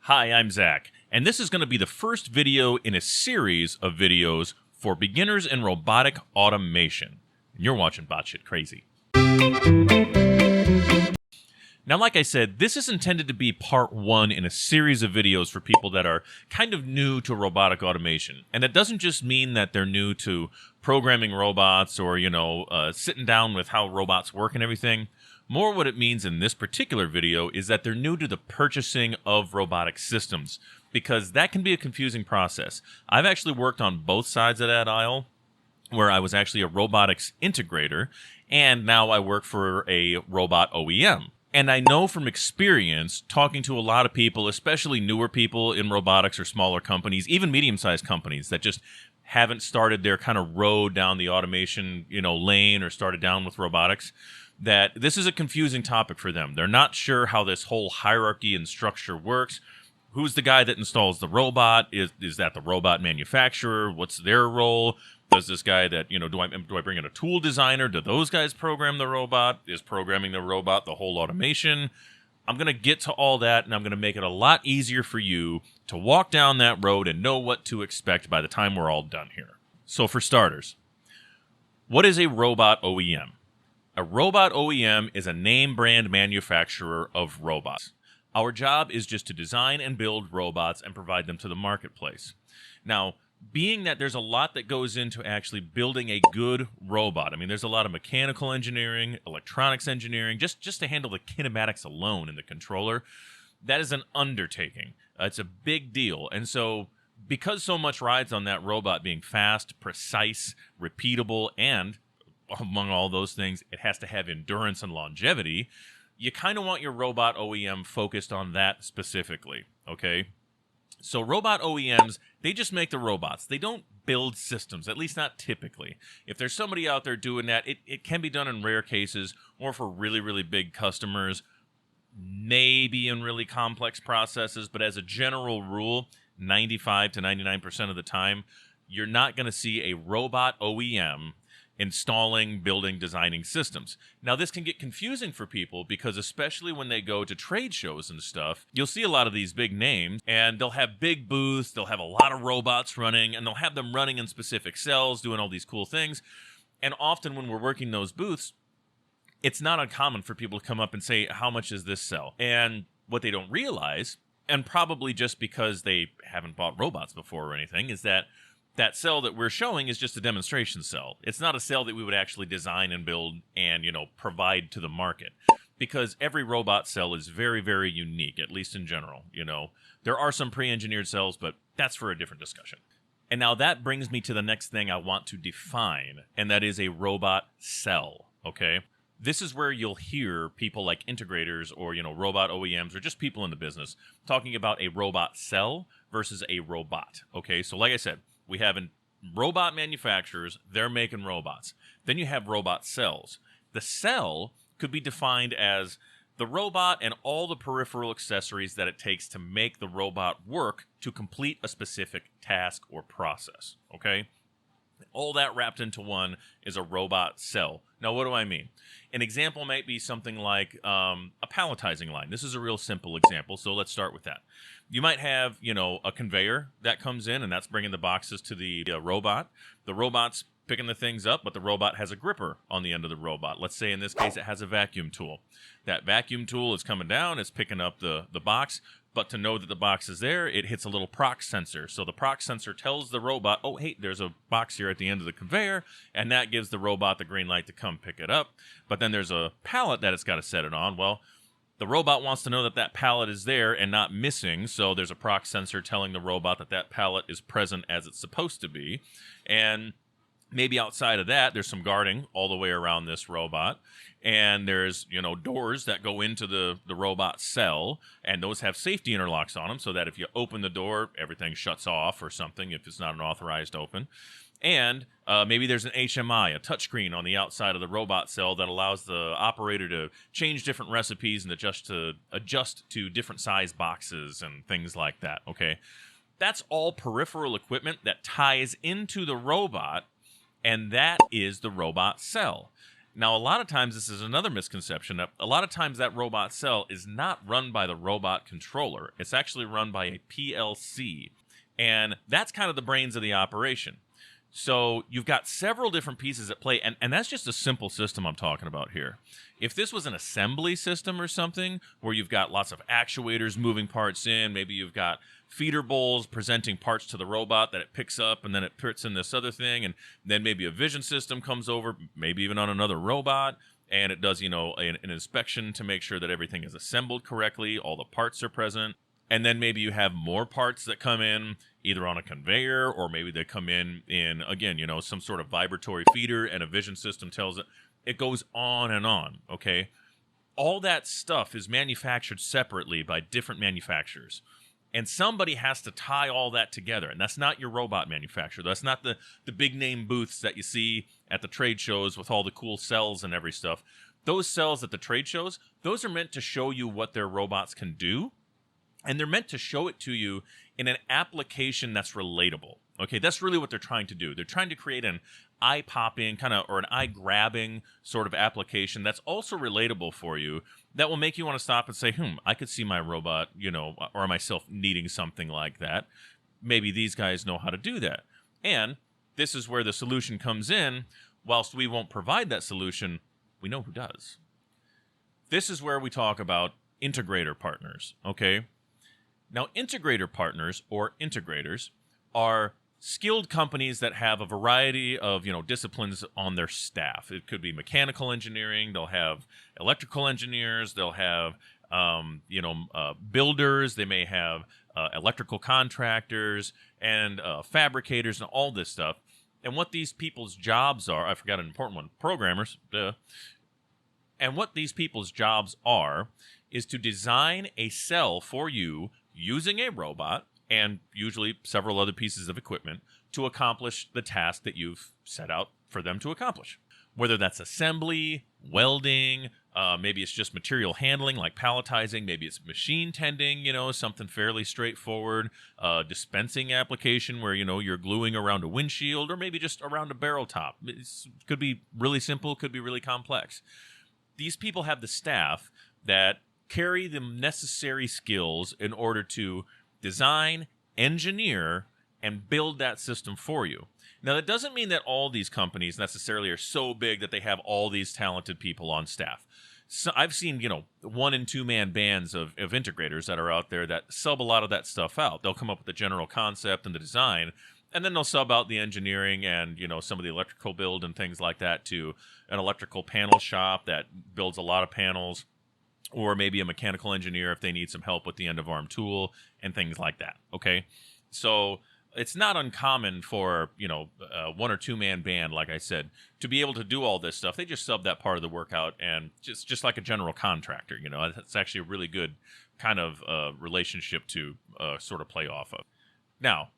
Hi, I'm Zach, and this is going to be the first video in a series of videos for beginners in robotic automation. And you're watching Botshit Crazy. Now, like I said, this is intended to be part one in a series of videos for people that are kind of new to robotic automation. And that doesn't just mean that they're new to programming robots or, sitting down with how robots work and everything. More what it means in this particular video is that they're new to the purchasing of robotic systems, because that can be a confusing process. I've actually worked on both sides of that aisle, where I was actually a robotics integrator, and now I work for a robot OEM. And I know from experience, talking to a lot of people, especially newer people in robotics or smaller companies, even medium-sized companies that just haven't started their kind of road down the automation, lane or started down with robotics, that this is a confusing topic for them. They're not sure how this whole hierarchy and structure works. Who's the guy that installs the robot? Is that the robot manufacturer? What's their role? Does this guy that, do I bring in a tool designer? Do those guys program the robot? Is programming the robot the whole automation? I'm going to get to all that, and I'm going to make it a lot easier for you to walk down that road and know what to expect by the time we're all done here. So for starters, what is a robot OEM? A robot OEM is a name brand manufacturer of robots. Our job is just to design and build robots and provide them to the marketplace. Now, being that there's a lot that goes into actually building a good robot, there's a lot of mechanical engineering, electronics engineering, just to handle the kinematics alone in the controller, that is an undertaking. It's a big deal. And so, because so much rides on that robot being fast, precise, repeatable, and among all those things, it has to have endurance and longevity, you kind of want your robot OEM focused on that specifically, okay? So robot OEMs, they just make the robots. They don't build systems, at least not typically. If there's somebody out there doing that, it can be done in rare cases or for really, really big customers, maybe in really complex processes, but as a general rule, 95 to 99% of the time, you're not going to see a robot OEM installing, building, designing systems. Now, this can get confusing for people because especially when they go to trade shows and stuff, you'll see a lot of these big names, and they'll have big booths, they'll have a lot of robots running, and they'll have them running in specific cells, doing all these cool things. And often when we're working those booths, it's not uncommon for people to come up and say, how much is this cell? And what they don't realize, and probably just because they haven't bought robots before or anything, is that cell that we're showing is just a demonstration cell. It's not a cell that we would actually design and build and, provide to the market. Because every robot cell is very, very unique, at least in general. There are some pre-engineered cells, but that's for a different discussion. And now that brings me to the next thing I want to define, and that is a robot cell, okay? This is where you'll hear people like integrators or, robot OEMs or just people in the business talking about a robot cell versus a robot, okay? So like I said, we have robot manufacturers, they're making robots. Then you have robot cells. The cell could be defined as the robot and all the peripheral accessories that it takes to make the robot work to complete a specific task or process, okay? All that wrapped into one is a robot cell. Now, what do I mean? An example might be something like a palletizing line. This is a real simple example, so let's start with that. You might have, a conveyor that comes in, and that's bringing the boxes to the robot. The robot's picking the things up, but the robot has a gripper on the end of the robot. Let's say in this case it has a vacuum tool. That vacuum tool is coming down, it's picking up the box, but to know that the box is there, it hits a little prox sensor. So the prox sensor tells the robot, oh, hey, there's a box here at the end of the conveyor, and that gives the robot the green light to come pick it up. But then there's a pallet that it's got to set it on. Well, the robot wants to know that that pallet is there and not missing, so there's a prox sensor telling the robot that that pallet is present as it's supposed to be. And maybe outside of that, there's some guarding all the way around this robot. And there's, doors that go into the robot cell, and those have safety interlocks on them so that if you open the door, everything shuts off or something if it's not an authorized open. And maybe there's an HMI, a touchscreen on the outside of the robot cell that allows the operator to change different recipes and adjust to different size boxes and things like that, okay? That's all peripheral equipment that ties into the robot, and that is the robot cell. Now, a lot of times, this is another misconception. A lot of times that robot cell is not run by the robot controller. It's actually run by a PLC. And that's kind of the brains of the operation. So you've got several different pieces at play, and that's just a simple system I'm talking about here. If this was an assembly system or something, where you've got lots of actuators moving parts in, maybe you've got feeder bowls presenting parts to the robot that it picks up, and then it puts in this other thing, and then maybe a vision system comes over, maybe even on another robot, and it does, an inspection to make sure that everything is assembled correctly, all the parts are present. And then maybe you have more parts that come in either on a conveyor, or maybe they come in again, some sort of vibratory feeder, and a vision system tells it. It goes on and on, okay? All that stuff is manufactured separately by different manufacturers. And somebody has to tie all that together. And that's not your robot manufacturer. That's not the big name booths that you see at the trade shows with all the cool cells and every stuff. Those cells at the trade shows, those are meant to show you what their robots can do. And they're meant to show it to you in an application that's relatable. Okay, that's really what they're trying to do. They're trying to create an eye-popping or an eye-grabbing sort of application that's also relatable for you, that will make you want to stop and say, I could see my robot, or myself needing something like that. Maybe these guys know how to do that. And this is where the solution comes in. Whilst we won't provide that solution, we know who does. This is where we talk about integrator partners, okay? Now, integrator partners, or integrators, are skilled companies that have a variety of, disciplines on their staff. It could be mechanical engineering. They'll have electrical engineers. They'll have, builders. They may have electrical contractors and fabricators and all this stuff. And what these people's jobs are, I forgot an important one, programmers, duh. And what these people's jobs are is to design a cell for you using a robot, and usually several other pieces of equipment, to accomplish the task that you've set out for them to accomplish. Whether that's assembly, welding, maybe it's just material handling like palletizing, maybe it's machine tending, something fairly straightforward, dispensing application where, you're gluing around a windshield, or maybe just around a barrel top. It could be really simple, could be really complex. These people have the staff that carry the necessary skills in order to design, engineer, and build that system for you. Now, that doesn't mean that all these companies necessarily are so big that they have all these talented people on staff. So I've seen, 1- and 2-man bands of integrators that are out there that sub a lot of that stuff out. They'll come up with the general concept and the design, and then they'll sub out the engineering and, some of the electrical build and things like that to an electrical panel shop that builds a lot of panels, or maybe a mechanical engineer if they need some help with the end-of-arm tool and things like that, okay? So it's not uncommon for, 1- or 2-man band, like I said, to be able to do all this stuff. They just sub that part of the work out, and just like a general contractor, It's actually a really good kind of relationship to sort of play off of. Now,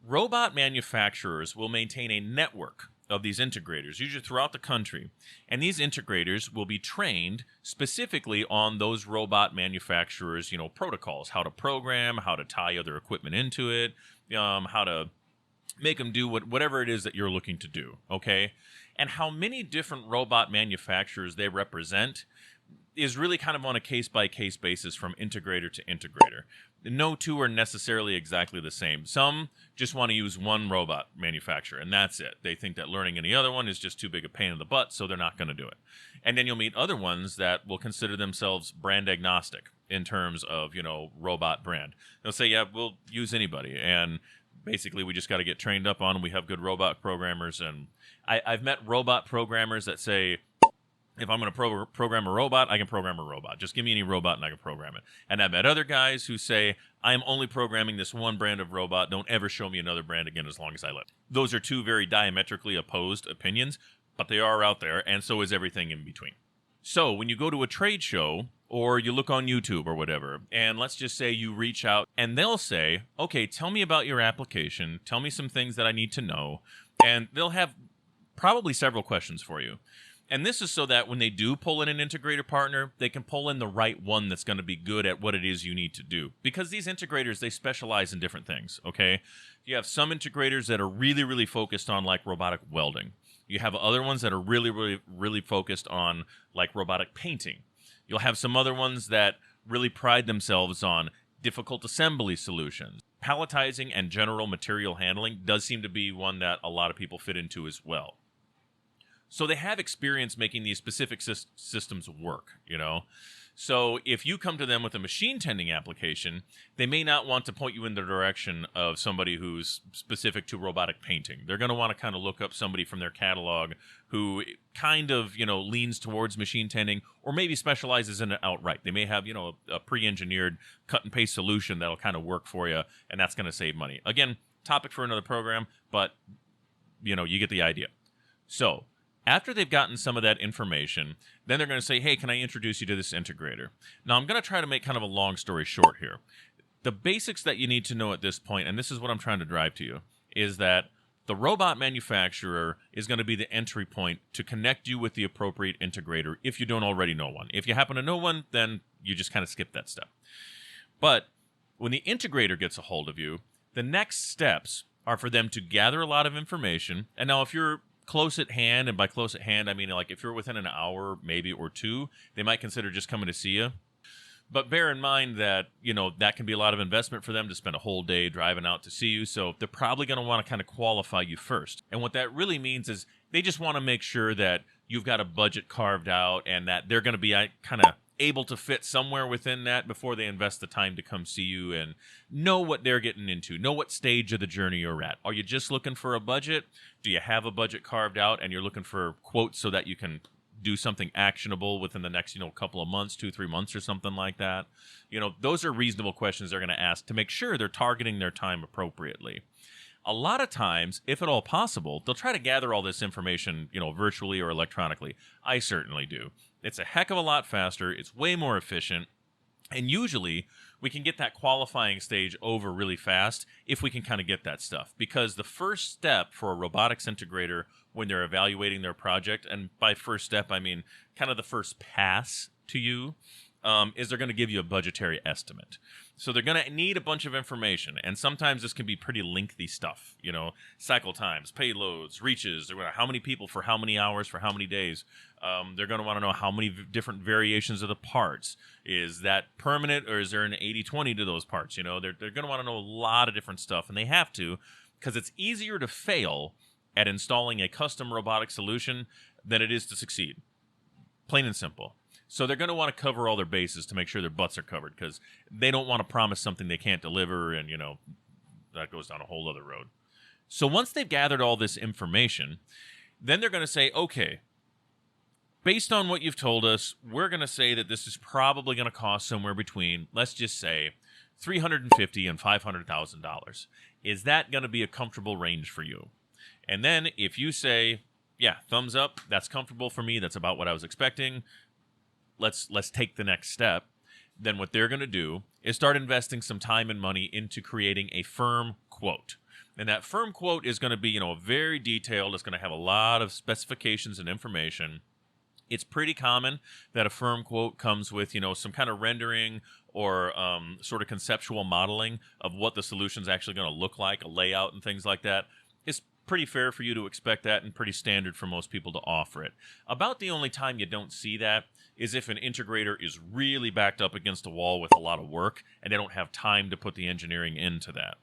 robot manufacturers will maintain a network of these integrators, usually throughout the country, and these integrators will be trained specifically on those robot manufacturers, protocols, how to program, how to tie other equipment into it, how to make them do whatever it is that you're looking to do, okay? And how many different robot manufacturers they represent is really kind of on a case-by-case basis from integrator to integrator. No two are necessarily exactly the same. Some just want to use one robot manufacturer, and that's it. They think that learning any other one is just too big a pain in the butt, so they're not going to do it. And then you'll meet other ones that will consider themselves brand agnostic in terms of, robot brand. They'll say, yeah, we'll use anybody, and basically we just got to get trained up on them. We have good robot programmers, and I've met robot programmers that say, if I'm going to program a robot, I can program a robot. Just give me any robot and I can program it. And I've met other guys who say, I'm only programming this one brand of robot. Don't ever show me another brand again as long as I live. Those are two very diametrically opposed opinions, but they are out there, and so is everything in between. So when you go to a trade show, or you look on YouTube or whatever, and let's just say you reach out and they'll say, okay, tell me about your application. Tell me some things that I need to know. And they'll have probably several questions for you. And this is so that when they do pull in an integrator partner, they can pull in the right one that's going to be good at what it is you need to do. Because these integrators, they specialize in different things, okay? You have some integrators that are really, really focused on like robotic welding. You have other ones that are really focused on like robotic painting. You'll have some other ones that really pride themselves on difficult assembly solutions. Palletizing and general material handling does seem to be one that a lot of people fit into as well. So they have experience making these specific systems work, you know? So if you come to them with a machine tending application, they may not want to point you in the direction of somebody who's specific to robotic painting. They're going to want to kind of look up somebody from their catalog who kind of, leans towards machine tending or maybe specializes in it outright. They may have, a pre-engineered cut and paste solution that'll kind of work for you, and that's going to save money. Again, topic for another program, but, you get the idea. So after they've gotten some of that information, then they're going to say, hey, can I introduce you to this integrator? Now, I'm going to try to make kind of a long story short here. The basics that you need to know at this point, and this is what I'm trying to drive to you, is that the robot manufacturer is going to be the entry point to connect you with the appropriate integrator if you don't already know one. If you happen to know one, then you just kind of skip that step. But when the integrator gets a hold of you, the next steps are for them to gather a lot of information. And now if you're close at hand, and by close at hand, I mean like if you're within an hour, maybe, or two, they might consider just coming to see you. But bear in mind that, that can be a lot of investment for them to spend a whole day driving out to see you. So they're probably going to want to kind of qualify you first. And what that really means is they just want to make sure that you've got a budget carved out and that they're going to be kind of able to fit somewhere within that before they invest the time to come see you and know what they're getting into, know what stage of the journey you're at. Are you just looking for a budget? Do you have a budget carved out and you're looking for quotes so that you can do something actionable within the next, couple of months, 2-3 months or something like that? Those are reasonable questions they're going to ask to make sure they're targeting their time appropriately. A lot of times, if at all possible, they'll try to gather all this information, virtually or electronically. I certainly do. It's a heck of a lot faster. It's way more efficient. And usually, we can get that qualifying stage over really fast if we can kind of get that stuff. Because the first step for a robotics integrator when they're evaluating their project, and by first step, I mean kind of the first pass to you, is they're going to give you a budgetary estimate. So they're going to need a bunch of information, and sometimes this can be pretty lengthy stuff, cycle times, payloads, reaches, how many people for how many hours for how many days. They're going to want to know how many different variations of the parts. Is that permanent, or is there an 80-20 to those parts? They're going to want to know a lot of different stuff, and they have to, because it's easier to fail at installing a custom robotic solution than it is to succeed. Plain and simple. So they're going to want to cover all their bases to make sure their butts are covered, because they don't want to promise something they can't deliver, and, that goes down a whole other road. So once they've gathered all this information, then they're going to say, okay, based on what you've told us, we're going to say that this is probably going to cost somewhere between, let's just say, $350,000 and $500,000. Is that going to be a comfortable range for you? And then if you say, yeah, thumbs up, that's comfortable for me, that's about what I was expecting, let's take the next step, then what they're going to do is start investing some time and money into creating a firm quote. And that firm quote is going to be, very detailed. It's going to have a lot of specifications and information. It's pretty common that a firm quote comes with, some kind of rendering or sort of conceptual modeling of what the solution's actually going to look like, a layout and things like that. It's pretty fair for you to expect that and pretty standard for most people to offer it. About the only time you don't see that is if an integrator is really backed up against a wall with a lot of work and they don't have time to put the engineering into that.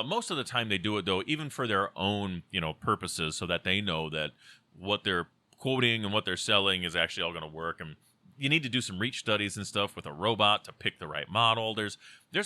Most of the time they do it, though, even for their own, purposes, so that they know that what they're quoting and what they're selling is actually all going to work. And you need to do some reach studies and stuff with a robot to pick the right model. There's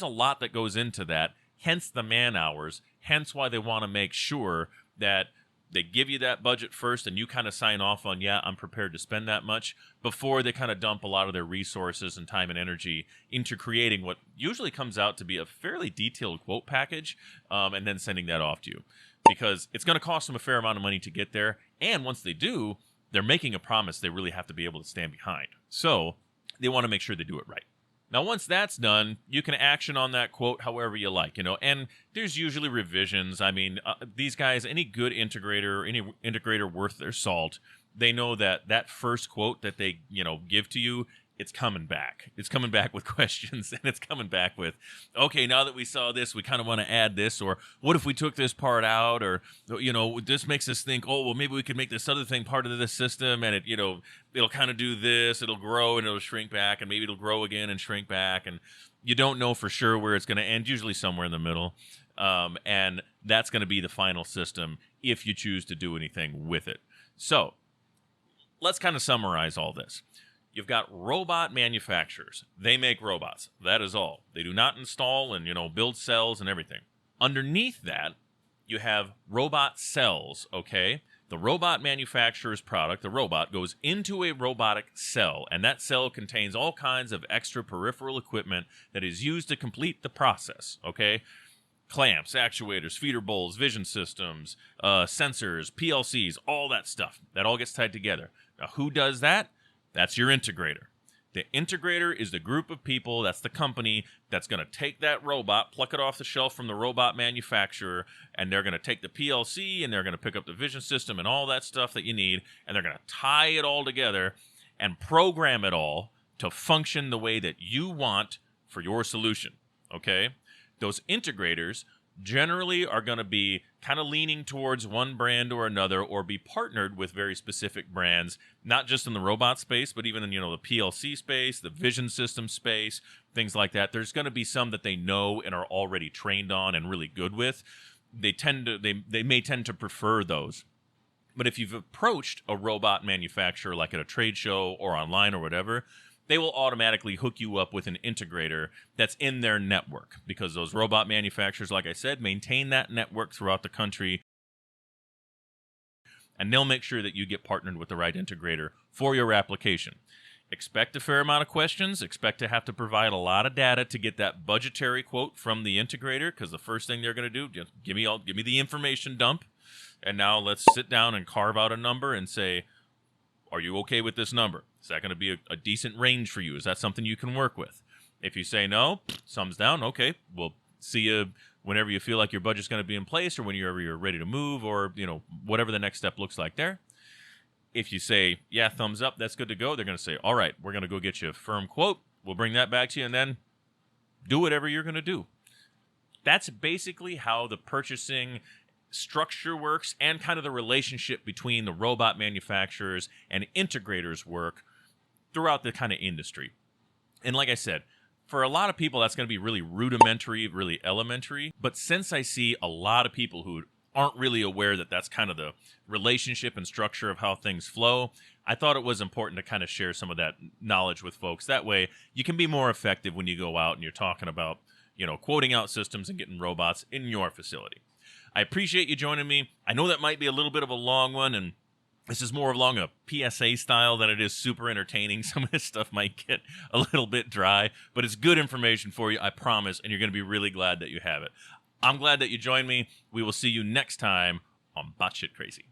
a lot that goes into that, hence the man hours, hence why they want to make sure that they give you that budget first and you kind of sign off on, yeah, I'm prepared to spend that much, before they kind of dump a lot of their resources and time and energy into creating what usually comes out to be a fairly detailed quote package, and then sending that off to you. Because it's going to cost them a fair amount of money to get there, and once they do, they're making a promise they really have to be able to stand behind. So they want to make sure they do it right. Now, once that's done, you can action on that quote however you like, and there's usually revisions. I mean, these guys, any good integrator, any integrator worth their salt, they know that that first quote that they, give to you it's coming back. It's coming back with questions, and it's coming back with, okay, now that we saw this, we kind of want to add this, or what if we took this part out, or, this makes us think, oh, well, maybe we could make this other thing part of this system, and it'll kind of do this, it'll grow and it'll shrink back, and maybe it'll grow again and shrink back, and you don't know for sure where it's going to end, usually somewhere in the middle, and that's going to be the final system if you choose to do anything with it. So let's kind of summarize all this. You've got robot manufacturers. They make robots. That is all. They do not install and, build cells and everything. Underneath that, you have robot cells, okay? The robot manufacturer's product, the robot, goes into a robotic cell, and that cell contains all kinds of extra peripheral equipment that is used to complete the process, okay? Clamps, actuators, feeder bowls, vision systems, sensors, PLCs, all that stuff. That all gets tied together. Now, who does that? That's your integrator. The integrator is the group of people, that's the company, that's going to take that robot, pluck it off the shelf from the robot manufacturer, and they're going to take the PLC, and they're going to pick up the vision system and all that stuff that you need, and they're going to tie it all together and program it all to function the way that you want for your solution, okay? Those integrators generally are going to be kind of leaning towards one brand or another, or be partnered with very specific brands, not just in the robot space, but even in, the PLC space, the vision system space, things like that. There's going to be some that they know and are already trained on and really good with. They may tend to prefer those. But if you've approached a robot manufacturer, like at a trade show or online or whatever, they will automatically hook you up with an integrator that's in their network, because those robot manufacturers, like I said, maintain that network throughout the country, and they'll make sure that you get partnered with the right integrator for your application. Expect a fair amount of questions. Expect to have to provide a lot of data to get that budgetary quote from the integrator, because the first thing they're going to do, just give me the information dump, and now let's sit down and carve out a number and say, are you okay with this number? Is that going to be a decent range for you? Is that something you can work with? If you say no, thumbs down, okay, we'll see you whenever you feel like your budget's going to be in place, or whenever you're ready to move, or whatever the next step looks like there. If you say, yeah, thumbs up, that's good to go, they're going to say, all right, we're going to go get you a firm quote. We'll bring that back to you, and then do whatever you're going to do. That's basically how the purchasing structure works, and kind of the relationship between the robot manufacturers and integrators work throughout the kind of industry. And like I said, for a lot of people, that's going to be really rudimentary, really elementary. But since I see a lot of people who aren't really aware that that's kind of the relationship and structure of how things flow, I thought it was important to kind of share some of that knowledge with folks. That way, you can be more effective when you go out and you're talking about, quoting out systems and getting robots in your facility. I appreciate you joining me. I know that might be a little bit of a long one, and this is more along a PSA style than it is super entertaining. Some of this stuff might get a little bit dry, but it's good information for you, I promise, and you're going to be really glad that you have it. I'm glad that you joined me. We will see you next time on Bot Shit Crazy.